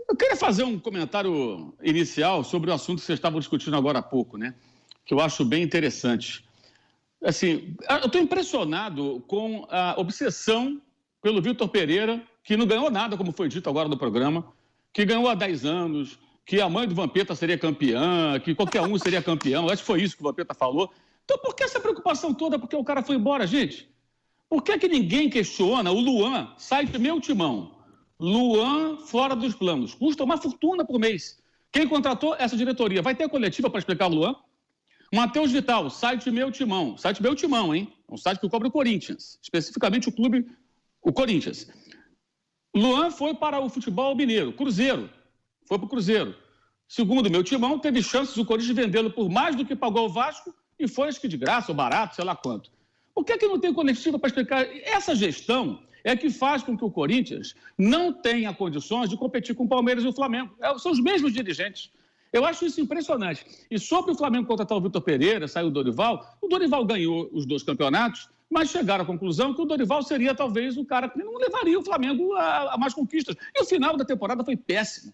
Eu queria fazer um comentário inicial sobre o assunto que vocês estavam discutindo agora há pouco, né? Que eu acho bem interessante. Assim, eu estou impressionado com a obsessão pelo Vitor Pereira, que não ganhou nada, como foi dito agora no programa, que ganhou há 10 anos, que a mãe do Vampeta seria campeã, que qualquer um seria campeão. Acho que foi isso que o Vampeta falou. Então, por que essa preocupação toda? Porque o cara foi embora, gente? Por que ninguém questiona o Luan, site Meu Timão? Luan fora dos planos. Custa uma fortuna por mês. Quem contratou essa diretoria? Vai ter coletiva para explicar o Luan? Matheus Vital, site Meu Timão. Site Meu Timão, hein? É um site que cobre o Corinthians. Especificamente o clube, o Corinthians. Luan foi para o futebol mineiro. Cruzeiro. Foi para o Cruzeiro. Segundo o Meu Timão, teve chances do Corinthians vendê-lo por mais do que pagou o Vasco e foi, acho que de graça ou barato, sei lá quanto. Por que não tem coletiva para explicar? Essa gestão é que faz com que o Corinthians não tenha condições de competir com o Palmeiras e o Flamengo. São os mesmos dirigentes. Eu acho isso impressionante. E sobre o Flamengo contratar o Vitor Pereira, saiu o Dorival ganhou os 2 campeonatos, mas chegaram à conclusão que o Dorival seria talvez o cara que não levaria o Flamengo a mais conquistas. E o final da temporada foi péssimo.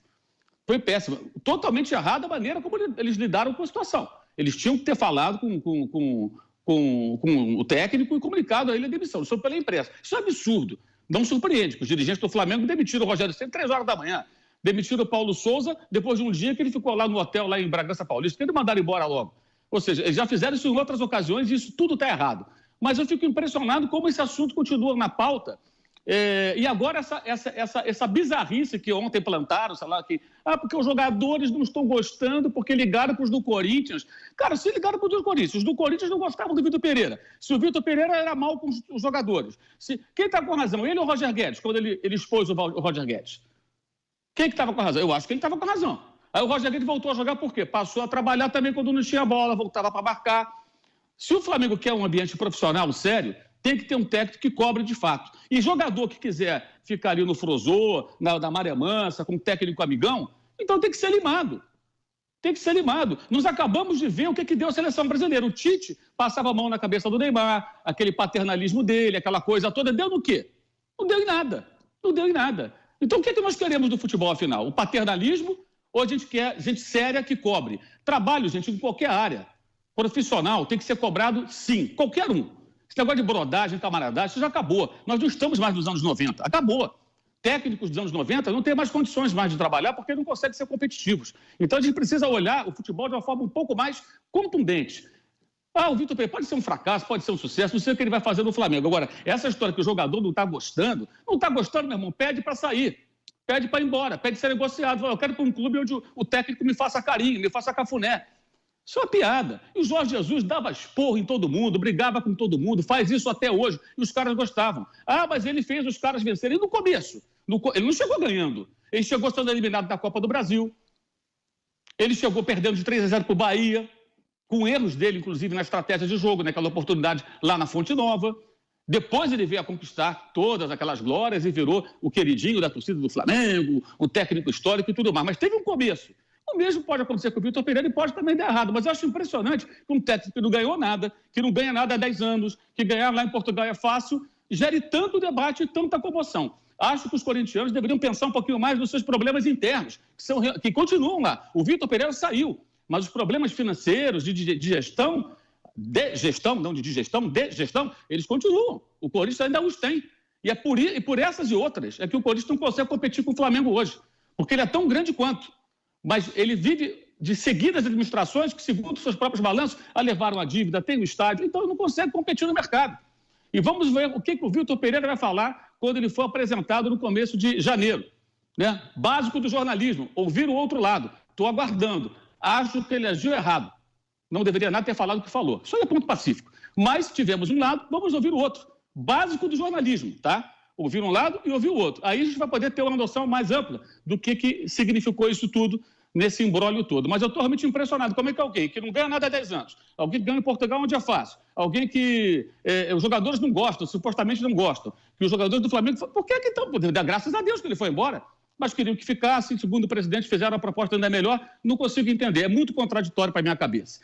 Foi péssimo. Totalmente errada a maneira como eles lidaram com a situação. Eles tinham que ter falado com o técnico e comunicado a ele a demissão, só pela imprensa. Isso é absurdo. Não surpreende que os dirigentes do Flamengo demitiram o Rogério Ceni 3 horas da manhã. Demitiram o Paulo Souza depois de um dia que ele ficou lá no hotel, lá em Bragança Paulista, que eles mandaram embora logo. Ou seja, eles já fizeram isso em outras ocasiões e isso tudo está errado. Mas eu fico impressionado como esse assunto continua na pauta. E agora essa bizarrice que ontem plantaram, sei lá, porque os jogadores não estão gostando porque ligaram para os do Corinthians. Cara, se ligaram para os do Corinthians não gostavam do Vitor Pereira. Se o Vitor Pereira era mal com os jogadores. Quem está com razão? Ele ou o Roger Guedes, quando ele expôs o Roger Guedes? Quem que estava com razão? Eu acho que ele estava com razão. Aí o Roger Guedes voltou a jogar por quê? Passou a trabalhar também quando não tinha bola, voltava para marcar. Se o Flamengo quer um ambiente profissional sério, tem que ter um técnico que cobre de fato. E jogador que quiser ficar ali no Frozô, na Maré Mansa, com um técnico amigão, então tem que ser limado. Tem que ser limado. Nós acabamos de ver o que deu a seleção brasileira. O Tite passava a mão na cabeça do Neymar, aquele paternalismo dele, aquela coisa toda. Deu no quê? Não deu em nada. Não deu em nada. Então o que nós queremos do futebol, afinal? O paternalismo ou a gente quer gente séria que cobre? Trabalho, gente, em qualquer área. Profissional tem que ser cobrado, sim. Qualquer um. Esse negócio de brodagem, camaradagem, isso já acabou. Nós não estamos mais nos anos 90. Acabou. Técnicos dos anos 90 não têm mais condições mais de trabalhar porque não conseguem ser competitivos. Então a gente precisa olhar o futebol de uma forma um pouco mais contundente. O Vitor Pereira pode ser um fracasso, pode ser um sucesso, não sei o que ele vai fazer no Flamengo. Agora, essa história que o jogador não está gostando, meu irmão, pede para sair. Pede para ir embora, pede ser negociado. Eu quero ir para um clube onde o técnico me faça carinho, me faça cafuné. Isso é uma piada. E o Jorge Jesus dava esporro em todo mundo, brigava com todo mundo, faz isso até hoje, e os caras gostavam. Mas ele fez os caras vencerem no começo. Ele não chegou ganhando. Ele chegou sendo eliminado da Copa do Brasil. Ele chegou perdendo de 3-0 para o Bahia, com erros dele, inclusive, na estratégia de jogo, naquela oportunidade lá na Fonte Nova. Depois ele veio a conquistar todas aquelas glórias e virou o queridinho da torcida do Flamengo, um técnico histórico e tudo mais. Mas teve um começo. O mesmo pode acontecer com o Vitor Pereira e pode também dar errado. Mas eu acho impressionante que um técnico que não ganhou nada, que não ganha nada há 10 anos, que ganhar lá em Portugal é fácil, gere tanto debate e tanta comoção. Acho que os corintianos deveriam pensar um pouquinho mais nos seus problemas internos, que continuam lá. O Vitor Pereira saiu, mas os problemas financeiros, de gestão, eles continuam. O Corinthians ainda os tem. E por essas e outras é que o Corinthians não consegue competir com o Flamengo hoje. Porque ele é tão grande quanto. Mas ele vive de seguidas administrações que, segundo seus próprios balanços, a levaram a dívida, tem o estádio, então ele não consegue competir no mercado. E vamos ver o que o Vitor Pereira vai falar quando ele for apresentado no começo de janeiro. Né? Básico do jornalismo, ouvir o outro lado. Estou aguardando. Acho que ele agiu errado. Não deveria nada ter falado o que falou. Isso aí é ponto pacífico. Mas tivemos um lado, vamos ouvir o outro. Básico do jornalismo, tá? Ouvir um lado e ouvir o outro. Aí a gente vai poder ter uma noção mais ampla do que significou isso tudo nesse imbróglio todo. Mas eu estou realmente impressionado. Como é que alguém que não ganha nada há 10 anos, alguém que ganha em Portugal onde é fácil, alguém que os jogadores não gostam, supostamente não gostam, que os jogadores do Flamengo... Por que então? Graças a Deus que ele foi embora. Mas queriam que ficasse, segundo o presidente, fizeram a proposta ainda melhor. Não consigo entender. É muito contraditório para a minha cabeça.